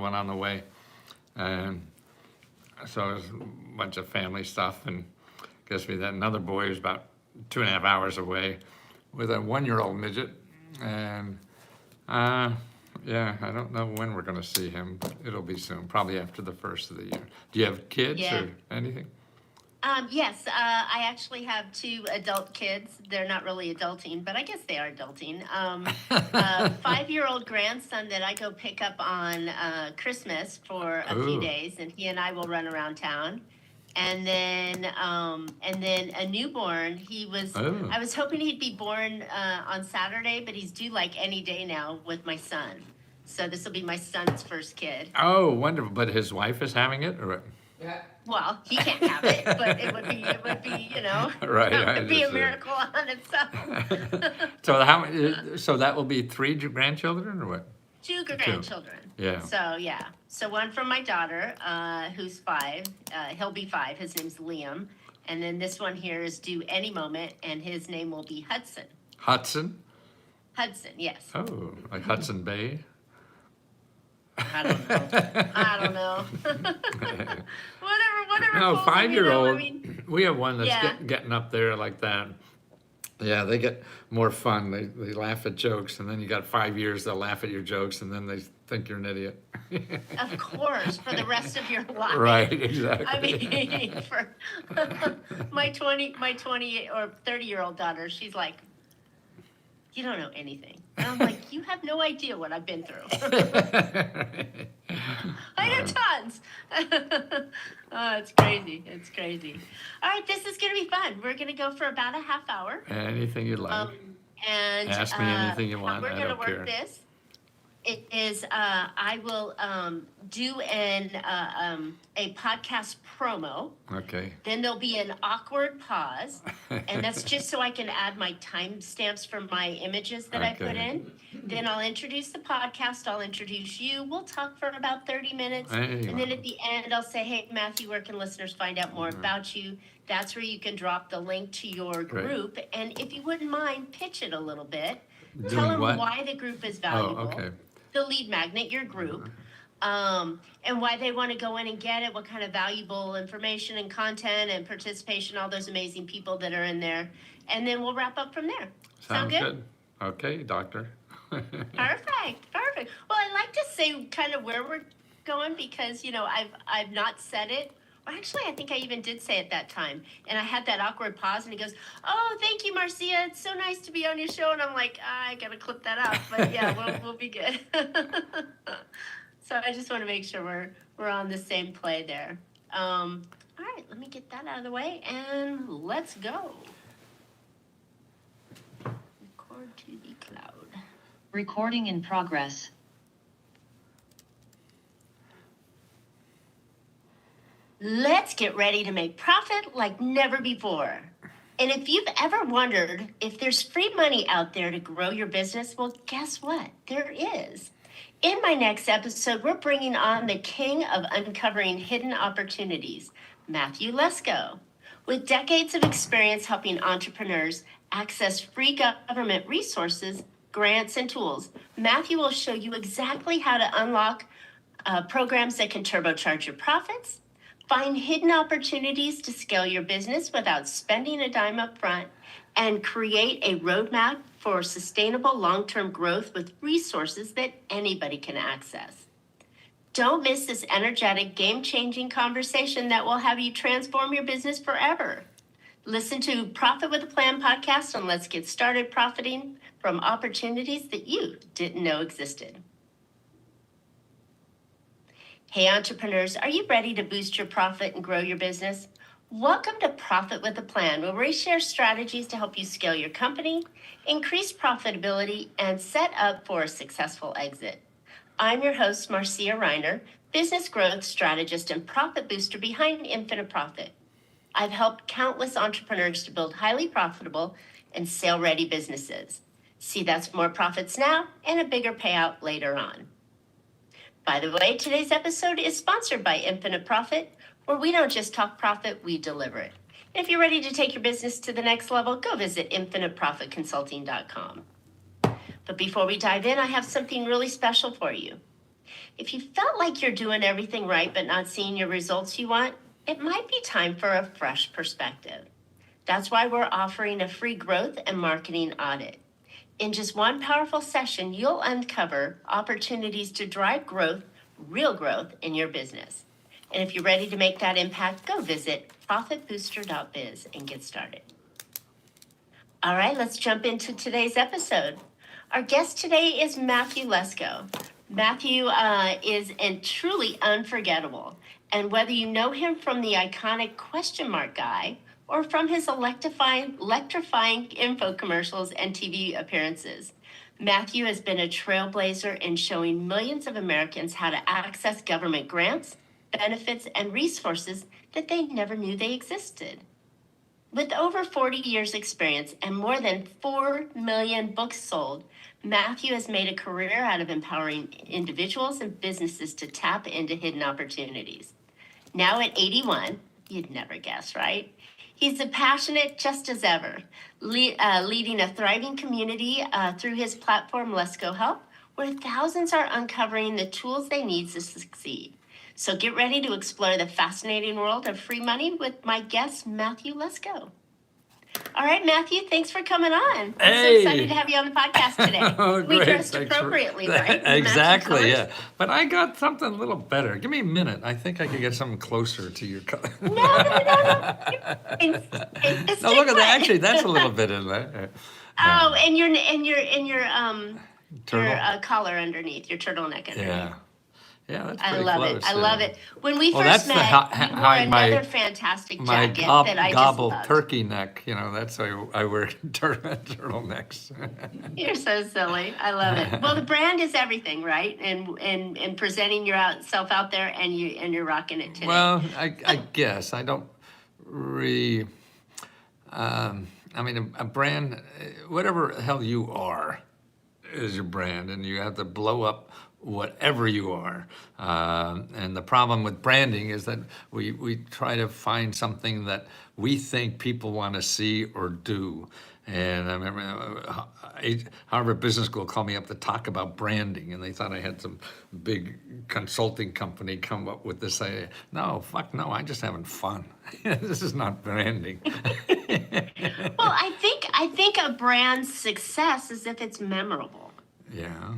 one on the way. And so it was a bunch of family stuff, and guess we had another boy who's about 2.5 hours away with a 1-year-old midget. And yeah, I don't know when we're going to see him, but it'll be soon, probably after the first of the year. Do you have kids or anything? Yes, I actually have 2 adult kids. They're not really adulting, but I guess they are adulting. A 5-year-old grandson that I go pick up on Christmas for a few days, and he and I will run around town. And then a newborn. I was hoping he'd be born on Saturday, but he's due like any day now with my son. So this will be my son's first kid. Oh, wonderful! But his wife is having it, or? Yeah. Well, he can't have it, but it would be, right, it would be a miracle on itself. So that will be 3 grandchildren, or what? 2 grandchildren. Yeah. So one from my daughter, who's 5. He'll be 5. His name's Liam. And then this one here is due any moment, and his name will be Hudson. Hudson? Hudson, yes. Oh, like Hudson Bay? I don't know. Whatever. No, 5-year-old. We have one that's getting up there like that. Yeah, they get more fun. They laugh at jokes, and then you got 5 years, they'll laugh at your jokes, and then they think you're an idiot. Of course, for the rest of your life. Right, exactly. I mean, for my 20 or 30-year-old daughter, she's like, you don't know anything. And I'm like, you have no idea what I've been through. I know tons. Oh, it's crazy. It's crazy. All right, this is going to be fun. We're going to go for about a half hour. Anything you like. And ask me anything you want. We're going to work this. It is, I will do a podcast promo. Okay. Then there'll be an awkward pause, and that's just so I can add my timestamps for my images that I put in. Then I'll introduce the podcast. I'll introduce you. We'll talk for about 30 minutes. And then at the end, I'll say, hey, Matthew, where can listeners find out more about you? That's where you can drop the link to your group. And if you wouldn't mind, pitch it a little bit. Tell them why the group is valuable. Oh, okay. The lead magnet, your group, and why they want to go in and get it, what kind of valuable information and content and participation, all those amazing people that are in there. And then we'll wrap up from there. Sound good? Okay, doctor. Perfect. Well, I like to say kind of where we're going because, I've not said it. Well, actually, I think I even did say it that time. And I had that awkward pause, and he goes, oh, thank you, Marcia. It's so nice to be on your show. And I'm like, I got to clip that out. But, yeah, we'll be good. So I just want to make sure we're on the same play there. All right, let me get that out of the way, and let's go. Record to the cloud. Recording in progress. Let's get ready to make profit like never before. And if you've ever wondered if there's free money out there to grow your business, well, guess what? There is. In my next episode, we're bringing on the king of uncovering hidden opportunities, Matthew Letco. With decades of experience helping entrepreneurs access free government resources, grants, and tools, Matthew will show you exactly how to unlock programs that can turbocharge your profits, find hidden opportunities to scale your business without spending a dime up front, and create a roadmap for sustainable long-term growth with resources that anybody can access. Don't miss this energetic, game-changing conversation that will have you transform your business forever. Listen to Profit with a Plan podcast, and let's get started profiting from opportunities that you didn't know existed. Hey, entrepreneurs, are you ready to boost your profit and grow your business? Welcome to Profit with a Plan, where we share strategies to help you scale your company, increase profitability, and set up for a successful exit. I'm your host, Marcia Reiner, business growth strategist and profit booster behind Infinite Profit. I've helped countless entrepreneurs to build highly profitable and sale-ready businesses. See, that's more profits now and a bigger payout later on. By the way, today's episode is sponsored by Infinite Profit, where we don't just talk profit, we deliver it. And if you're ready to take your business to the next level, go visit infiniteprofitconsulting.com. But before we dive in, I have something really special for you. If you felt like you're doing everything right but not seeing your results you want, it might be time for a fresh perspective. That's why we're offering a free growth and marketing audit. In just one powerful session, you'll uncover opportunities to drive growth, real growth in your business. And if you're ready to make that impact, go visit profitbooster.biz and get started. All right, let's jump into today's episode. Our guest today is Matthew Lesko. Matthew is truly unforgettable. And whether you know him from the iconic question mark guy or from his electrifying info commercials and TV appearances, Matthew has been a trailblazer in showing millions of Americans how to access government grants, benefits, and resources that they never knew they existed. With over 40 years experience and more than 4 million books sold, Matthew has made a career out of empowering individuals and businesses to tap into hidden opportunities. Now at 81, you'd never guess, right? He's as passionate just as ever, leading a thriving community through his platform, Letco Help, where thousands are uncovering the tools they need to succeed. So get ready to explore the fascinating world of free money with my guest, Matthew Lesko. All right, Matthew, thanks for coming on. I'm so excited to have you on the podcast today. Oh, We great. dressed Thanks appropriately, right? Exactly, yeah. But I got something a little better. Give me a minute. I think I could get something closer to your color. No. No, look at that. Actually, that's a little bit in there. Oh, and your Turtle? collar underneath, your turtleneck underneath. Yeah. Yeah, that's I pretty love close. it. I love it. When we Well, first that's the met, you wore hide my- another fantastic My jacket that I just gobbled loved. turkey neck, that's why I wear turtlenecks. You're so silly. I love it. Well, the brand is everything, right? And presenting yourself out there, and you're rocking it today. Well, I guess I don't really. I mean, a brand, whatever the hell you are, is your brand, and you have to blow up whatever you are. And the problem with branding is that we try to find something that we think people want to see or do. And I remember Harvard Business School called me up to talk about branding, and they thought I had some big consulting company come up with this idea. No, fuck no, I'm just having fun. This is not branding. Well, I think a brand's success is if it's memorable. Yeah.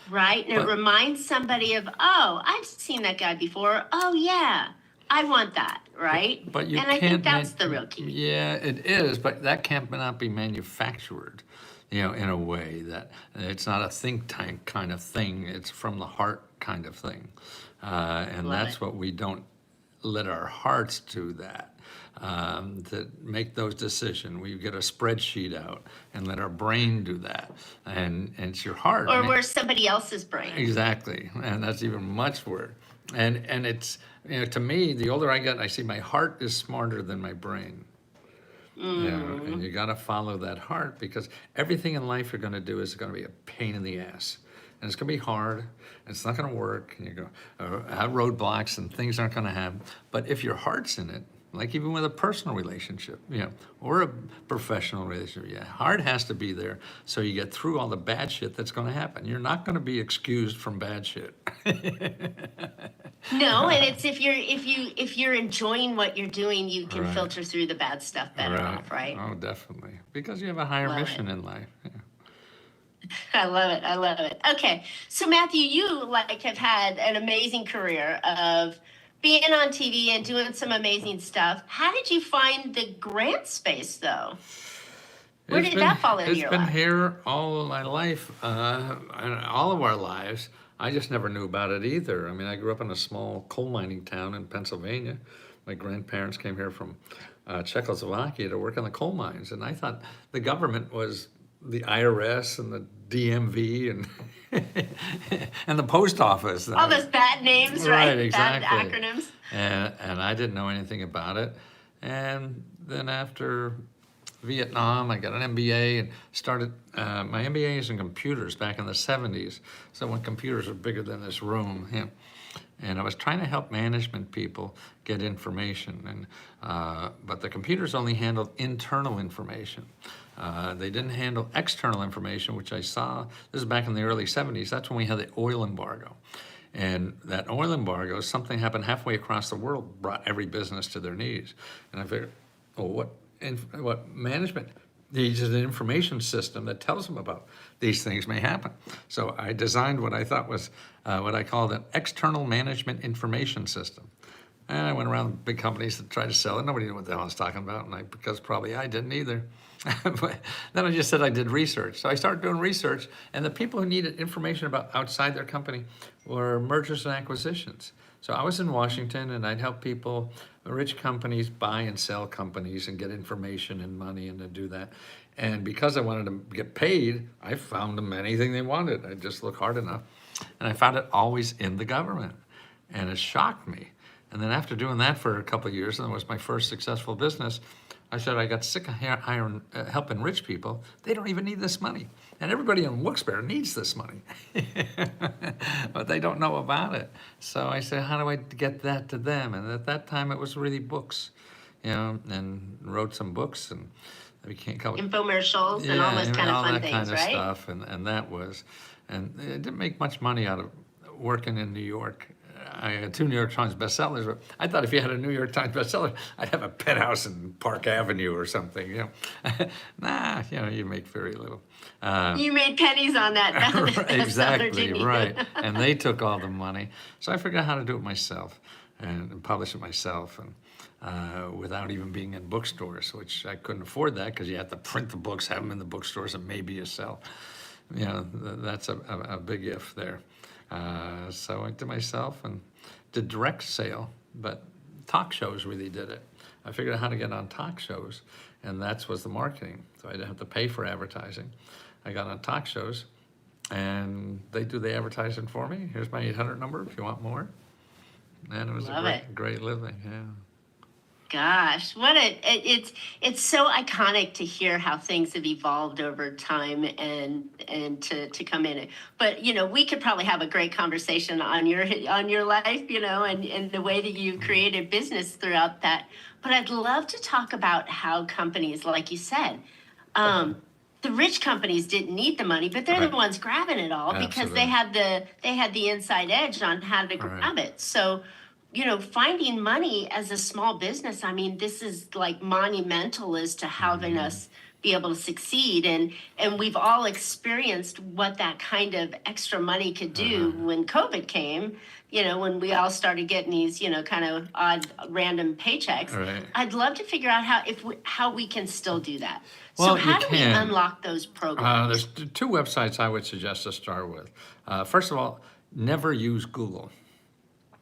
Right? And it reminds somebody of, oh, I've seen that guy before. Oh, yeah, I want that, right? But you and can't I think that's the real key. Yeah, it is, but that can't not be manufactured, in a way that it's not a think tank kind of thing. It's from the heart kind of thing. And Love that's it. what we don't let our hearts do that. To make those decisions, we get a spreadsheet out and let our brain do that, and it's your heart. Or we're somebody else's brain. Exactly, and that's even much worse. And it's to me, the older I get, I see my heart is smarter than my brain. And you got to follow that heart, because everything in life you're going to do is going to be a pain in the ass. And it's going to be hard, and it's not going to work, and you're going to have roadblocks, and things aren't going to happen. But if your heart's in it, like even with a personal relationship, or a professional relationship, heart has to be there so you get through all the bad shit that's going to happen. You're not going to be excused from bad shit. No, and it's if you're enjoying what you're doing, you can Right. filter through the bad stuff better off, right? Oh, definitely. Because you have a higher Love mission it. in life. Yeah. I love it. I love it. Okay, so Matthew, you have had an amazing career of being on TV and doing some amazing stuff. How did you find the grant space, though? Where did that fall into your It's been life? here all of my life, and all of our lives. I just never knew about it either. I mean, I grew up in a small coal mining town in Pennsylvania. My grandparents came here from Czechoslovakia to work on the coal mines, and I thought the government was the IRS and the DMV and and the post office. All those bad names, right? Right, exactly. Bad acronyms. And I didn't know anything about it. And then after Vietnam, I got an MBA and started, my MBA is in computers back in the 70s. So when computers were bigger than this room, and I was trying to help management people get information. But the computers only handled internal information. They didn't handle external information, which I saw, this is back in the early 70s, that's when we had the oil embargo. And that oil embargo, something happened halfway across the world, brought every business to their knees. And I figured, well, what management needs is an information system that tells them about these things may happen. So I designed what I thought was what I called an external management information system. And I went around big companies to try to sell it. Nobody knew what the hell I was talking about, and because probably I didn't either. But then I just said I did research. So I started doing research, and the people who needed information about outside their company were mergers and acquisitions. So I was in Washington, and I'd help people, rich companies, buy and sell companies and get information and money and to do that. And because I wanted to get paid, I found them anything they wanted. I just looked hard enough. And I found it always in the government. And it shocked me. And then after doing that for a couple of years, and it was my first successful business, I said I got sick of helping rich people. They don't even need this money. And everybody in Wilkes-Barre needs this money. But they don't know about it. So I said, how do I get that to them? And at that time, it was really books, and wrote some books, and I became Infomercials and all those kind of all fun that things, kind of right? stuff. And that was, and it didn't make much money out of working in New York. I had 2 New York Times bestsellers. But I thought if you had a New York Times bestseller, I'd have a penthouse in Park Avenue or something. Nah, you make very little. You made pennies on that. Exactly, didn't you? right. And they took all the money. So I figured out how to do it myself and publish it myself, and without even being in bookstores, which I couldn't afford that because you have to print the books, have them in the bookstores, and maybe you sell. That's a big if there. So I did myself and did direct sale, but talk shows really did it. I figured out how to get on talk shows, and that was the marketing. So I didn't have to pay for advertising. I got on talk shows, and they do the advertising for me. Here's my 800 number if you want more. And it was Love a great living, yeah. Gosh, it's so iconic to hear how things have evolved over time and to come in. But we could probably have a great conversation on your life, and the way that you created business throughout that. But I'd love to talk about how companies, like you said, the rich companies didn't need the money, but they're Right. the ones grabbing it all because they had the inside edge on how to grab it. So finding money as a small business, I mean, this is like monumental as to having us be able to succeed. And we've all experienced what that kind of extra money could do when COVID came, when we all started getting these, kind of odd random paychecks. Right. I'd love to figure out how we can still do that. Well, so how you do we can. unlock those programs? There's 2 websites I would suggest to start with. First of all, never use Google.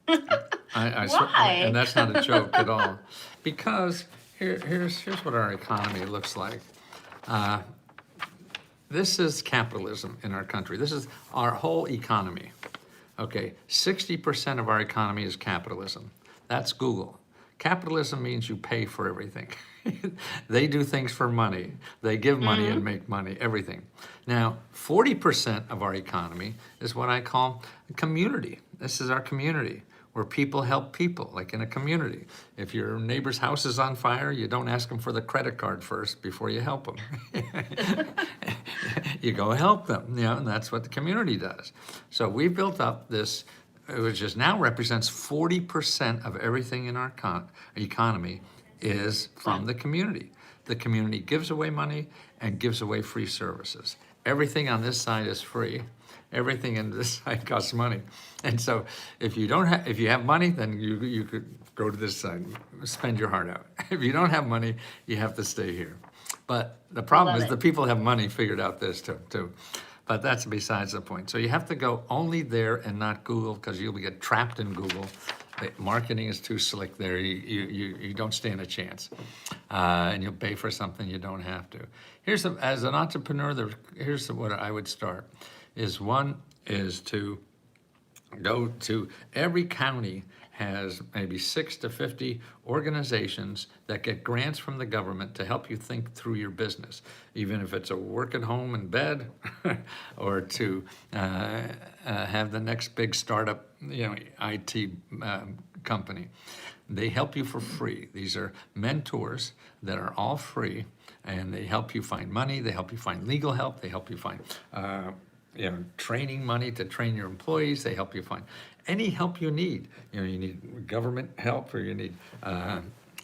Why? And that's not a joke at all, because here's what our economy looks like. This is capitalism in our country. This is our whole economy. Okay, 60% of our economy is capitalism. That's Google. Capitalism means you pay for everything. They do things for money. They give money and make money, everything. Now, 40% of our economy is what I call community. This is our community, where people help people, like in a community. If your neighbor's house is on fire, you don't ask them for the credit card first before you help them. You go help them, and that's what the community does. So we built up this, which is now represents 40% of everything in our economy is from the community. The community gives away money and gives away free services. Everything on this side is free. Everything in this side costs money. And so if you have money, then you could go to this side, spend your heart out. If you don't have money, you have to stay here. But the problem is the people have money figured out this too. But that's besides the point. So you have to go only there and not Google, because you'll get trapped in Google. The marketing is too slick there. You don't stand a chance. And you'll pay for something you don't have to. As an entrepreneur, here's what I would start. One is to go to every county has maybe 6 to 50 organizations that get grants from the government to help you think through your business, even if it's a work at home in bed or to have the next big startup, IT company. They help you for free. These are mentors that are all free, and they help you find money. They help you find legal help. They help you find training money to train your employees. They help you find any help you need. You need government help, or you need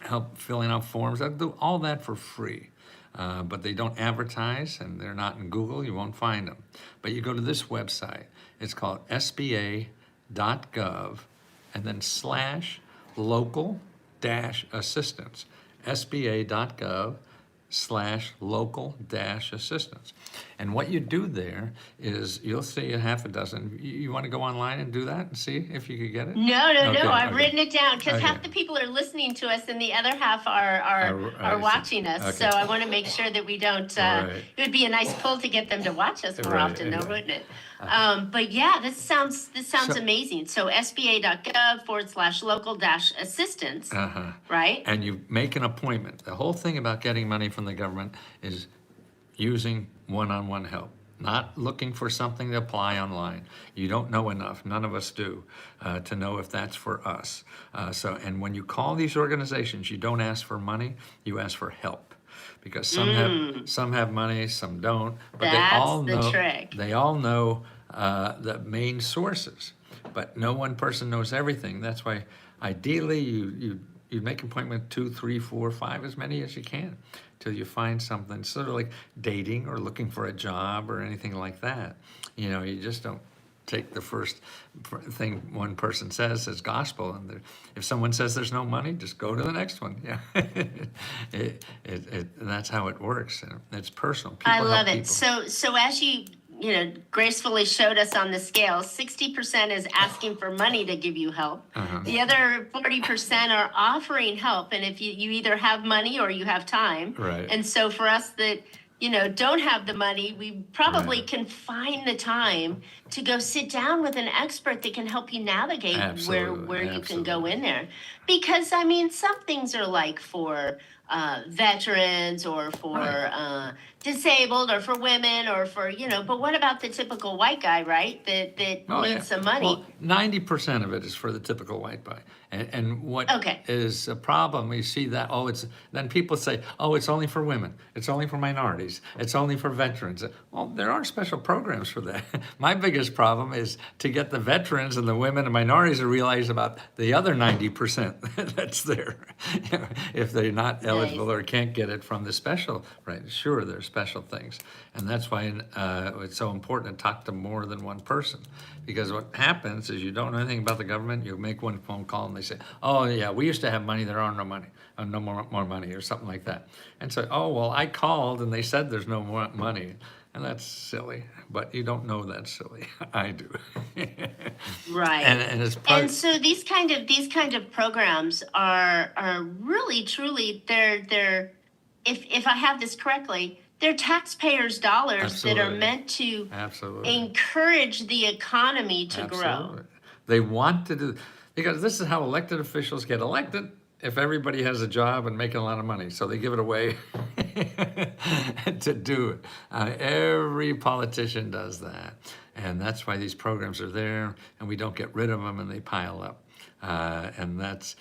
help filling out forms. They'll do all that for free. But they don't advertise, and they're not in Google. You won't find them. But you go to this website. It's called sba.gov, and then /local-assistance. sba.gov/local-assistance. And what you do there is you'll see a half a dozen. You want to go online and do that and see if you could get it? No, Okay, I've okay. written it down because Okay. half the people are listening to us and the other half are I see. watching us. Okay. So I want to make sure that we don't. Right. It would be a nice pull to get them to watch us more Right, often, though, yeah. wouldn't it? But yeah, this sounds So- amazing. So sba.gov/local-assistance, Uh-huh. right? And you make an appointment. The whole thing about getting money from the government is using one-on-one help, not looking for something to apply online. You don't know enough, none of us do, to know if that's for us. And when you call these organizations, you don't ask for money, you ask for help. Because some have money, some don't, but they That's all the know trick. they all know the main sources, but no one person knows everything. That's why ideally you make an appointment 2, 3, 4, 5, as many as you can, till you find something. Sort of like dating or looking for a job or anything like that. You just don't take the first thing one person says as gospel, and if someone says there's no money, just go to the next one. Yeah, that's how it works. It's personal. People I help love it. people. So as you gracefully showed us on the scale, 60% is asking for money to give you help. Uh-huh. The other 40% are offering help, and if you either have money or you have time. Right. And so for us that don't have the money, we probably Right. can find the time to go sit down with an expert that can help you navigate Absolutely, where you can go absolutely. in there. Because some things are like for veterans or for Right. disabled or for women or for but what about the typical white guy, right, that Oh, needs yeah. some money? Well, 90% of it is for the typical white guy. And what Okay. is a problem, we see that, then people say, it's only for women. It's only for minorities. It's only for veterans. Well, there are special programs for that. My biggest problem is to get the veterans and the women and minorities to realize about the other 90% that's there. If they're not eligible or can't get it from the special, right? Sure, there's special things. And that's why it's so important to talk to more than one person. Because what happens is you don't know anything about the government, you make one phone call and they say, oh yeah, we used to have money, there are no money, no more money, or something like that. And so, well, I called and they said there's no more money. And that's silly, but you don't know that's silly. I do. Right. And it's part. And so these kind of programs are really truly they're if I have this correctly, they're taxpayers' dollars that are Absolutely. meant to Absolutely. encourage the economy to grow. Absolutely. They want to do, because this is how elected officials get elected, if everybody has a job and making a lot of money. So they give it away to do it. Every politician does that. And that's why these programs are there, and we don't get rid of them and they pile up. And that's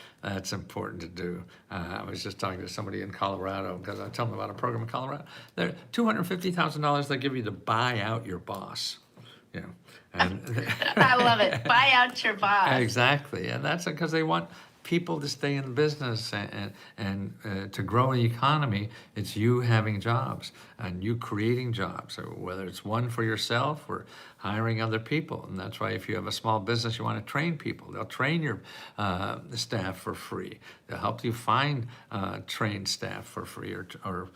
important to do. I was just talking to somebody in Colorado, because I tell them about a program in Colorado. They're $250,000 they give you to buy out your boss. And I love it. Buy out your boss. Exactly, and that's because they want people to stay in business and to grow the economy. It's you having jobs and you creating jobs, so whether it's one for yourself or hiring other people. And that's why if you have a small business, you want to train people. They'll train your staff for free. They'll help you find trained staff for free, or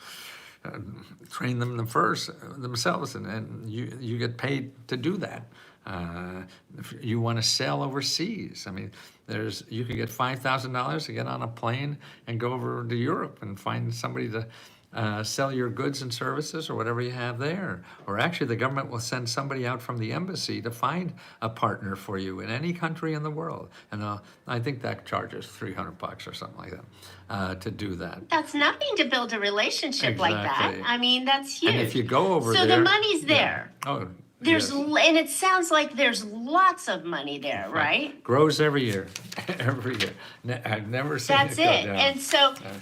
train them themselves, and you get paid to do that. If you want to sell overseas, you could get $5,000 to get on a plane and go over to Europe and find somebody to sell your goods and services or whatever you have there. Or actually, the government will send somebody out from the embassy to find a partner for you in any country in the world. And I think that charges $300 or something like that to do that. That's nothing to build a relationship like that. Exactly. That's huge. And if you go over so there, the money's there. Oh, There's, Yes. and it sounds like there's lots of money there, right? Grows every year, every year. I've never seen That's it go it. down.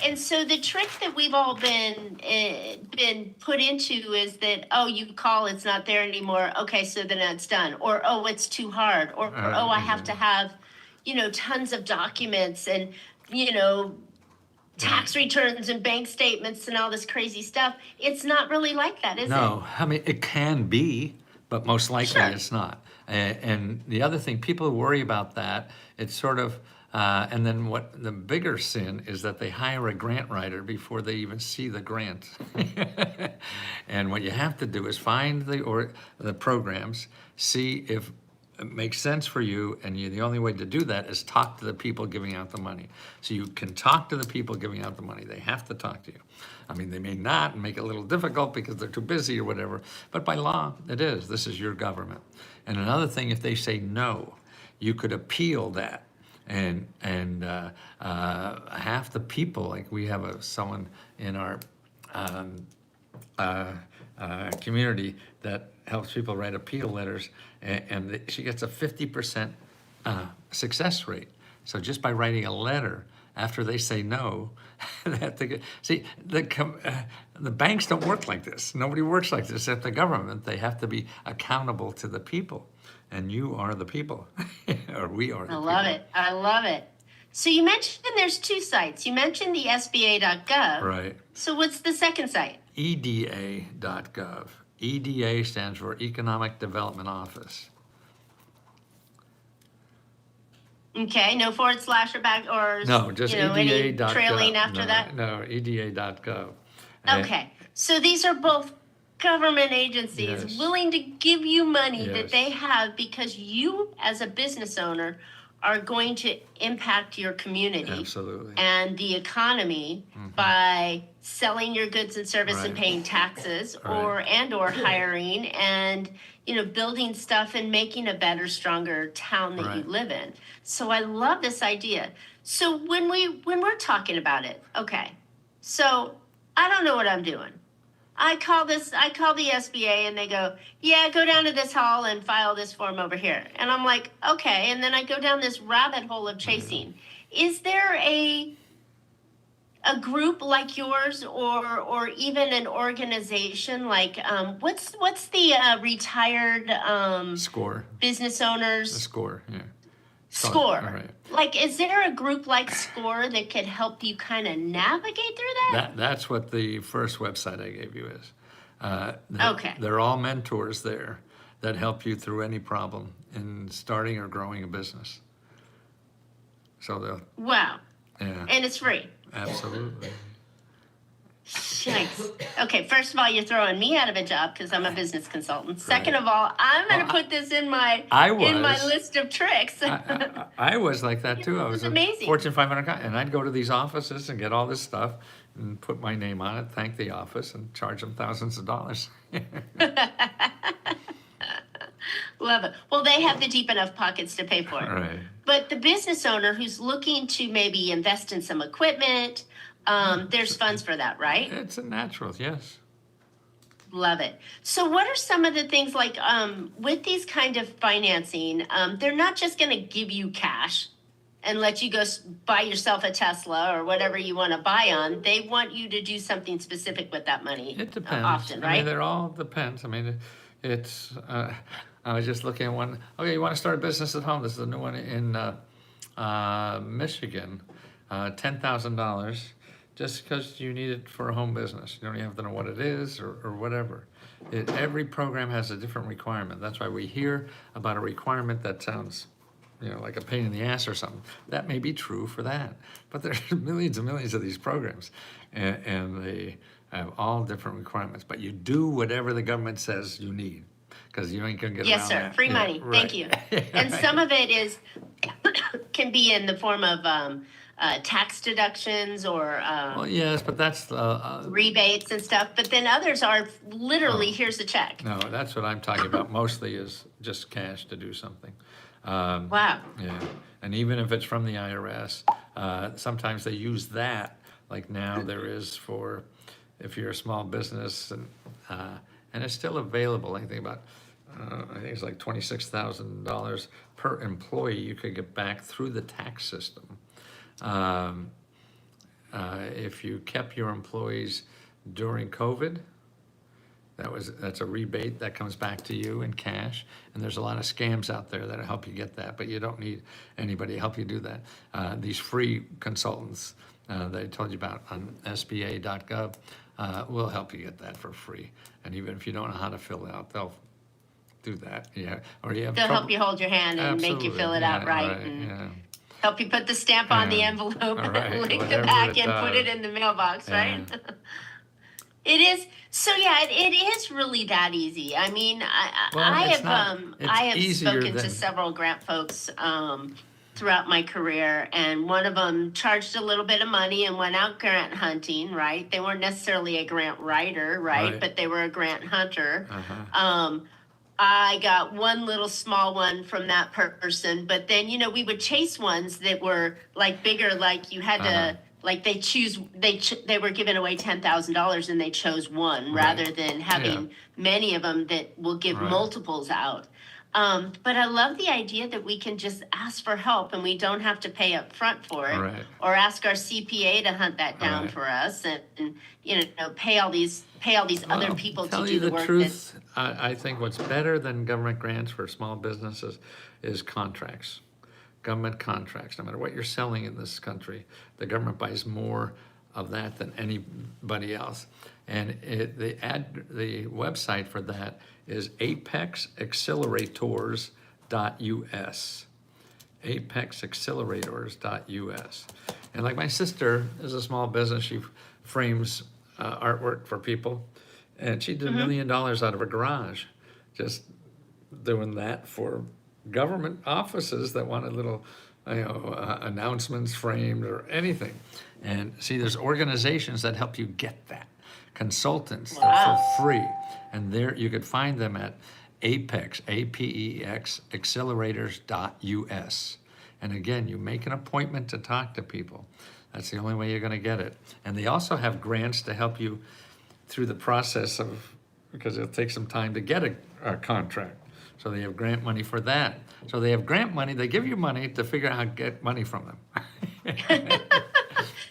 And so the trick that we've all been put into is that, oh, you call, it's not there anymore. Okay, so then it's done. Or, oh, it's too hard. Or oh, I have to have, tons of documents and, tax returns and bank statements and all this crazy stuff. It's not really like that, is it? No, I mean, it can be, but most likely Sure. it's not. And the other thing, people worry about that, it's sort of, and then what the bigger sin is that they hire a grant writer before they even see the grant. And what you have to do is find the programs, see if it makes sense for you, and the only way to do that is talk to the people giving out the money. So you can talk to the people giving out the money. They have to talk to you. I mean, they may not and make it a little difficult because they're too busy or whatever, but by law, it is. This is your government. And another thing, if they say no, you could appeal that. And half the people, like we have someone in our community that helps people write appeal letters, and she gets a 50% success rate. So just by writing a letter, after they say no, see, the banks don't work like this. Nobody works like this at the government. They have to be accountable to the people, and you are the people, or we are the people. I love it. So you mentioned there's two sites. You mentioned the SBA.gov. Right. So what's the second site? EDA.gov. EDA stands for Economic Development Office. Okay, no forward slash or back or No, just any EDA.gov. trailing after that? No, EDA.gov. Okay, so these are both government agencies Yes. willing to give you money that Yes. they have because you, as a business owner, are going to impact your community Absolutely. and the economy by selling your goods and service and Right. paying taxes Right. or hiring and building stuff and making a better, stronger town that you Right. live in. So I love this idea. So when we're talking about it, okay, so I don't know what I'm doing. I call the SBA and they go, yeah, go down to this hall and file this form over here. And I'm like, okay. And then I go down this rabbit hole of chasing. Is there a group like yours or even an organization like, what's the retired Score. business The owners? score, yeah. Score. All right. Like, is there a group like Score that could help you kind of navigate through that? That's what the first website I gave you is. Okay. They're all mentors there that help you through any problem in starting or growing a business. So they'll, Wow. yeah, And it's free. absolutely. Yikes. Okay, first of all, you're throwing me out of a job because I'm a business consultant. Second of all, I'm going to Well, put this in my I in my was. list of tricks. I was like that too. I This was is a amazing. Fortune 500 guy, and I'd go to these offices and get all this stuff and put my name on it, thank the office, and charge them thousands of dollars. Love it. Well, they have the deep enough pockets to pay for it. Right. But the business owner who's looking to maybe invest in some equipment, there's funds for that, right? It's a natural, yes. Love it. So what are some of the things like with these kind of financing, they're not just going to give you cash and let you go buy yourself a Tesla or whatever you want to buy on. They want you to do something specific with that money. It depends. Often, I right? mean, they're all depends. I mean, it's. I was just looking at one. Okay, you want to start a business at home? This is a new one in Michigan. $10,000, just because you need it for a home business. You don't even have to know what it is or whatever. Every program has a different requirement. That's why we hear about a requirement that sounds, like a pain in the ass or something. That may be true for that, but there's millions and millions of these programs, and they have all different requirements. But you do whatever the government says you need, because you ain't gonna get Yes, around sir. that. Free Yeah, money. right. Thank you. And some of it is can be in the form of tax deductions or Well, yes, but that's rebates and stuff. But then others are literally, Oh. here's a check. no. That's what I'm talking about. Mostly is just cash to do something. Wow. Yeah, and even if it's from the IRS, sometimes they use that. Like now, there is for if you're a small business, and it's still available. Anything about I think it's like $26,000 per employee you could get back through the tax system. If you kept your employees during COVID, that's a rebate that comes back to you in cash. And there's a lot of scams out there that'll help you get that, but you don't need anybody to help you do that. These free consultants that I told you about on SBA.gov will help you get that for free. And even if you don't know how to fill it out, they'll do that. Yeah, or you have They'll trouble. help you hold your hand and make you fill it out right, and Yeah. help you put the stamp on the Yeah. envelope, Right, link the whatever back, it and put it does. in the mailbox, right? Yeah. It is so. Yeah, it is really that easy. I mean, Well, I it's have not. It's I have easier spoken to than. several grant folks throughout my career, and one of them charged a little bit of money and went out grant hunting. Right? They weren't necessarily a grant writer, right? Right. But they were a grant hunter. Uh-huh. I got one little small one from that person, but then we would chase ones that were like bigger, like you had Uh-huh. to like they were giving away $10,000 and they chose one Right. rather than having many of them that will give Right. multiples out. But I love the idea that we can just ask for help and we don't have to pay up front for it, Right. or ask our CPA to hunt that down Right. for us, and pay all these other Well, people to tell do you the the work. truth, I think what's better than government grants for small businesses is contracts. Government contracts. No matter what you're selling in this country, the government buys more of that than anybody else. And the website for that is apexaccelerators.us. apexaccelerators.us. And like my sister is a small business, she frames artwork for people, and she did $1 million out of her garage just doing that for government offices that wanted little announcements framed or anything. And see, there's organizations that help you get that, consultants that Wow. for free, and there you could find them at Apex, APEX, accelerators.us. And again, you make an appointment to talk to people. That's the only way you're going to get it. And they also have grants to help you through the process of, because it'll take some time to get a contract. So they have grant money for that. So they have grant money, they give you money to figure out how to get money from them.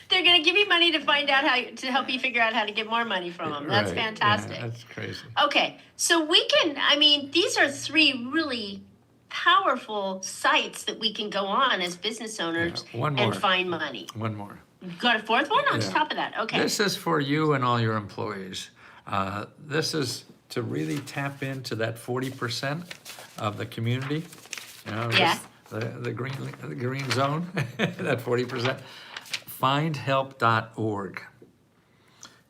They're going to give you money to find out to help you figure out how to get more money from them. That's Right, yeah, fantastic. that's crazy. Okay, so these are three really powerful sites that we can go on as business owners Yeah, one more. and find money. One more. You got a fourth one on Yeah. top of that? Okay. This is for you and all your employees. This is to really tap into that 40% of the community. Yeah. The green zone, that 40%. Findhelp.org.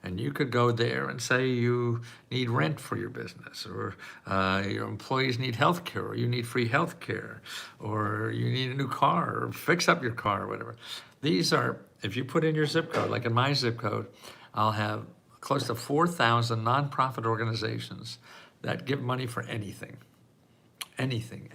And you could go there and say you need rent for your business, or your employees need health care, or you need free health care, or you need a new car, or fix up your car, or whatever. These are, if you put in your zip code, like in my zip code, I'll have close to 4,000 nonprofit organizations that give money for anything. Anything.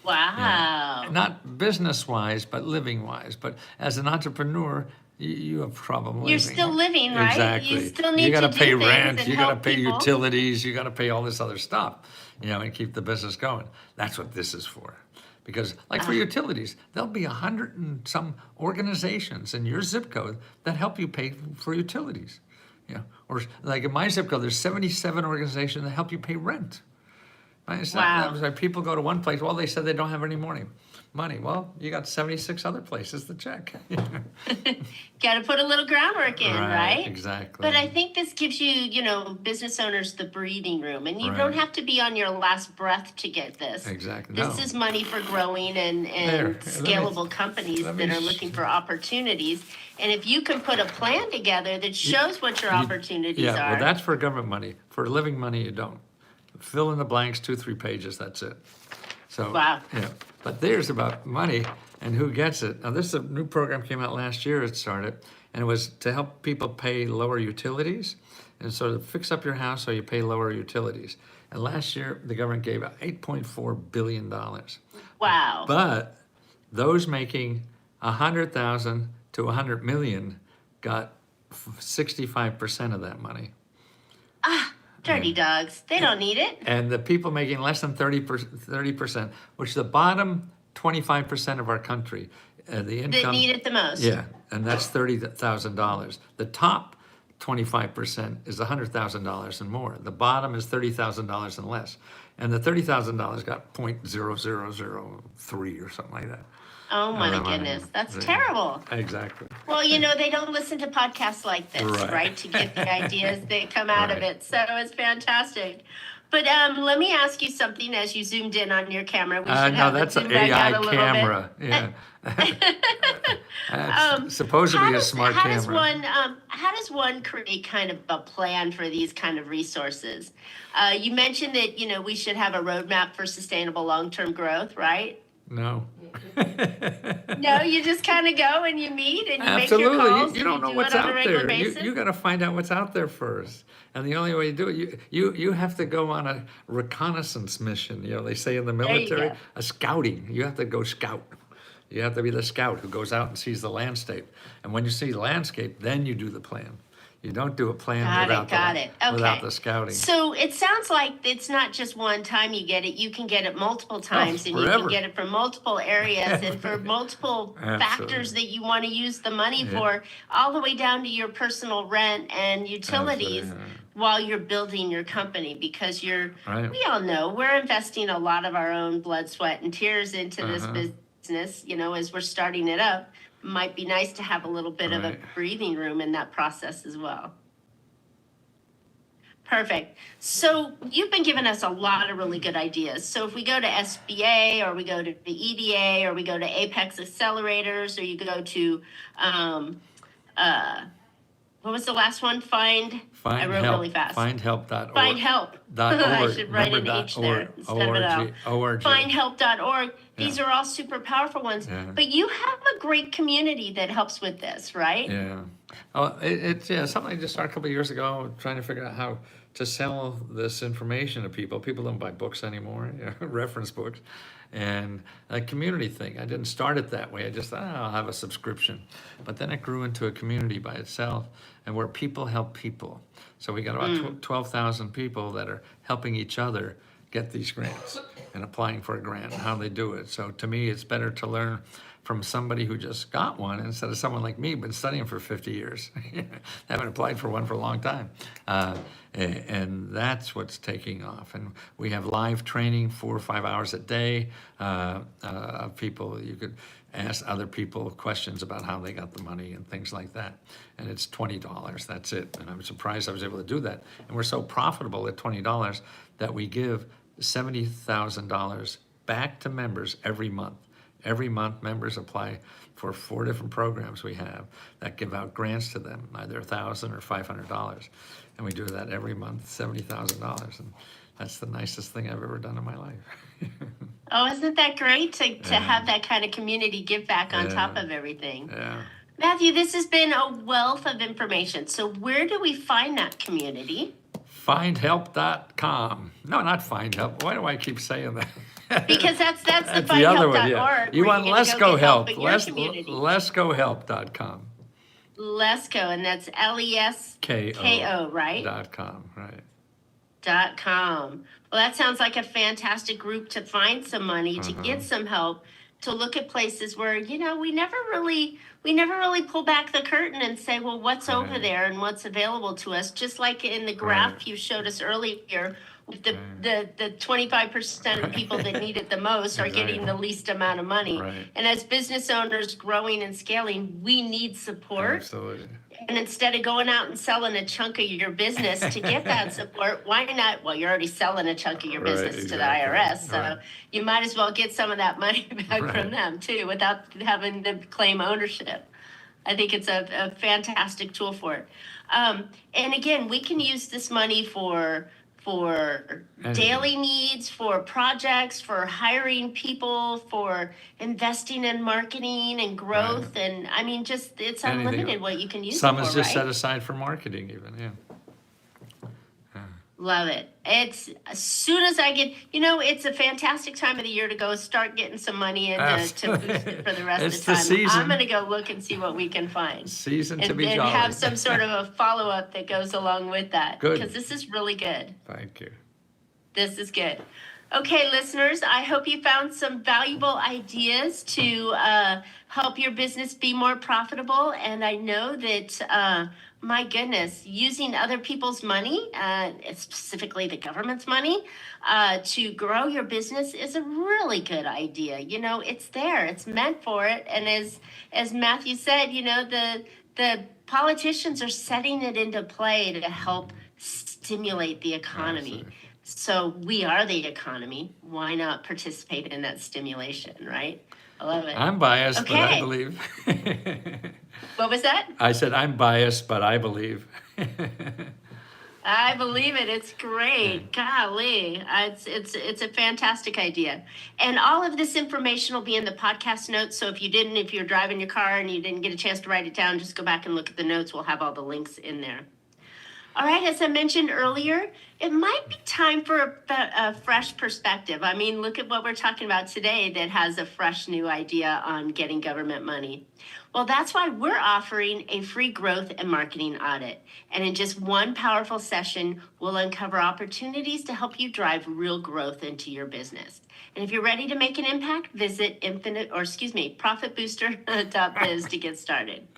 Wow. Not business-wise, but living-wise. But as an entrepreneur, you have problem living. You're still living, right? Exactly. You still need gotta to do pay things rent, and you gotta help pay people. utilities, you gotta pay all this other stuff, and keep the business going. That's what this is for. Because like for utilities, there'll be 100 and some organizations in your zip code that help you pay for utilities. Or like in my zip code, there's 77 organizations that help you pay rent. Right? It's not, Wow. that was like people go to one place, well, they said they don't have any money. Well, you got 76 other places to check. Got to put a little groundwork in, right? Exactly. But I think this gives you, business owners the breathing room, and you don't Right. have to be on your last breath to get this. Exactly. This No. is money for growing and There. Let me- scalable companies let that me are looking for opportunities. And if you can put a plan together that shows what your opportunities Yeah, are. well, that's for government money. For living money, you don't. Fill in the blanks, 2-3 pages, that's it. So, Wow. yeah. But there's about money and who gets it. Now, this is a new program came out last year, it started, and it was to help people pay lower utilities, and so to fix up your house so you pay lower utilities. And last year, the government gave out $8.4 billion. Wow. But those making 100,000 to 100 million got 65% of that money. Dirty dogs. They don't need it. And the people making less than 30%, which is the bottom 25% of our country, the income. That need it the most. Yeah, and that's $30,000. The top 25% is $100,000 and more. The bottom is $30,000 and less. And the $30,000 got 0.0003 or something like that. Oh my I don't know. goodness, that's Yeah. terrible. Exactly. Well, they don't listen to podcasts like this, right? To get the ideas that come out of Right. it. So it's fantastic. But let me ask you something as you zoomed in on your camera. We should No, have that's it an zoom back AI out a little camera. Yeah. That's supposed to be a smart how camera. how does one create kind of a plan for these kind of resources? You mentioned that, we should have a roadmap for sustainable long-term growth, right? No. No, you just kind of go and you meet and you make your Absolutely. calls. You don't and know do what's it on a out regular there. basis. You got to find out what's out there first. And the only way you do it, you have to go on a reconnaissance mission. They say in the you military, go. a scouting. You have to go scout. You have to be the scout who goes out and sees the landscape. And when you see the landscape, then you do the plan. You don't do a plan Got it. Okay. without the scouting. So it sounds like it's not just one time you get it. You can get it multiple times, and you forever. can get it from multiple areas and for multiple factors that you want to use the money for, all the way down to your personal rent and utilities Absolutely. while you're building your company. Because Right. we all know we're investing a lot of our own blood, sweat, and tears into this business. As we're starting it up. Might be nice to have a little bit of a Right. breathing room in that process as well. Perfect. So you've been giving us a lot of really good ideas. So if we go to SBA or we go to the EDA or we go to Apex Accelerators or you go to, what was the last one? I wrote help. really fast. Findhelp.org. Find help. I should write an H there instead of an L. ORG. Findhelp.org. These Yeah. are all super powerful ones. Yeah. But you have a great community that helps with this, right? Yeah. Oh, it's something I just started a couple of years ago, trying to figure out how to sell this information to people. People don't buy books anymore, reference books. And a community thing. I didn't start it that way. I just thought, I'll have a subscription. But then it grew into a community by itself, and where people help people. So we got about 12,000 people that are helping each other get these grants and applying for a grant and how they do it. So to me, it's better to learn from somebody who just got one instead of someone like me, been studying for 50 years. Haven't applied for one for a long time. And that's what's taking off. And we have live training 4 or 5 hours a day of people. You could ask other people questions about how they got the money and things like that. And it's $20, that's it. And I'm surprised I was able to do that. And we're so profitable at $20 that we give $70,000 back to members every month. Every month, members apply for 4 different programs we have that give out grants to them, either $1,000 or $500. And we do that every month, $70,000. And that's the nicest thing I've ever done in my life. Oh, isn't that great to have that kind of community give back on top of everything? Yeah. Matthew, this has been a wealth of information. So where do we find that community? Findhelp.com. No, not Findhelp. Why do I keep saying that? Because that's the the other one, yeah. findhelp.org. You want Letco Help. Community. LescoHelp.com. Lesco, and that's LESKO, right? .com, right. .com. Well, that sounds like a fantastic group to find some money, to get some help, to look at places where, we never really pull back the curtain and say, well, what's over there and what's available to us? Just like in the graph you showed us earlier, with the 25% of people that need it the most are getting the least amount of money. Right. And as business owners growing and scaling, we need support. Absolutely. And instead of going out and selling a chunk of your business to get that support, why not? Well, you're already selling a chunk of your business to the IRS, so you might as well get some of that money back from them too, without having to claim ownership. I think it's a fantastic tool for it. And again, we can use this money for daily needs, for projects, for hiring people, for investing in marketing and growth. And I mean, just it's unlimited what you can use Some it for, is just right? set aside for marketing even, yeah. Love it. It's as soon as I get, it's a fantastic time of the year to go start getting some money in to boost it for the rest It's of the the time. season. I'm going to go look and see what we can find. Season to And be then jolly. have some sort of a follow-up that goes along with that. Good. Because this is really good. Thank you. This is good. Okay, listeners, I hope you found some valuable ideas to help your business be more profitable. And I know that, my goodness, using other people's money, specifically the government's money, to grow your business is a really good idea. It's there, it's meant for it. And as Matthew said, the politicians are setting it into play to help stimulate the economy. Absolutely. So we are the economy. Why not participate in that stimulation, right? I love it. I'm biased, but I Okay. believe. What was that? I said I'm biased, but I believe. I believe it. It's great. Golly, it's a fantastic idea. And all of this information will be in the podcast notes. So if you're driving your car and you didn't get a chance to write it down, just go back and look at the notes. We'll have all the links in there. All right, as I mentioned earlier, it might be time for a fresh perspective. I mean, look at what we're talking about today that has a fresh new idea on getting government money. Well, that's why we're offering a free growth and marketing audit. And in just one powerful session, we'll uncover opportunities to help you drive real growth into your business. And if you're ready to make an impact, visit profitbooster.biz to get started.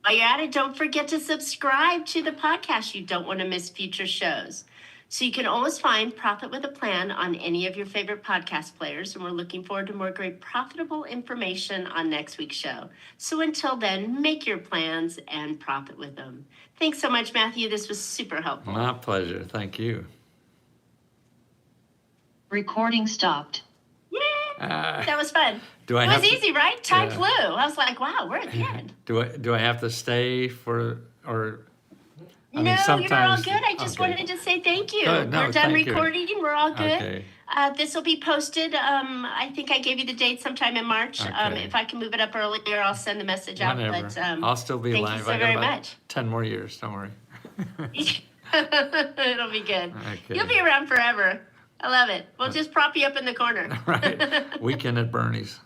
While you're at it, don't forget to subscribe to the podcast. You don't want to miss future shows. So you can always find Profit with a Plan on any of your favorite podcast players. And we're looking forward to more great profitable information on next week's show. So until then, make your plans and profit with them. Thanks so much, Matthew. This was super helpful. My pleasure. Thank you. Recording stopped. Yay! Uh, That was fun. do I It have was to- easy, right? Time Yeah. flew. I was like, wow, we're at the end. Do I have to stay for or? I mean, No, you're all sometimes- good. I just okay. wanted to say thank you. Good. No, We're done thank you. recording. We're all good. Okay. This will be posted. I think I gave you the date sometime in March. Okay. If I can move it up earlier, I'll send the message out. Whenever. But I'll still be thank live. you so I got very about much. 10 more years. Don't worry. It'll be good. Okay. You'll be around forever. I love it. We'll just prop you up in the corner. Right. Weekend at Bernie's.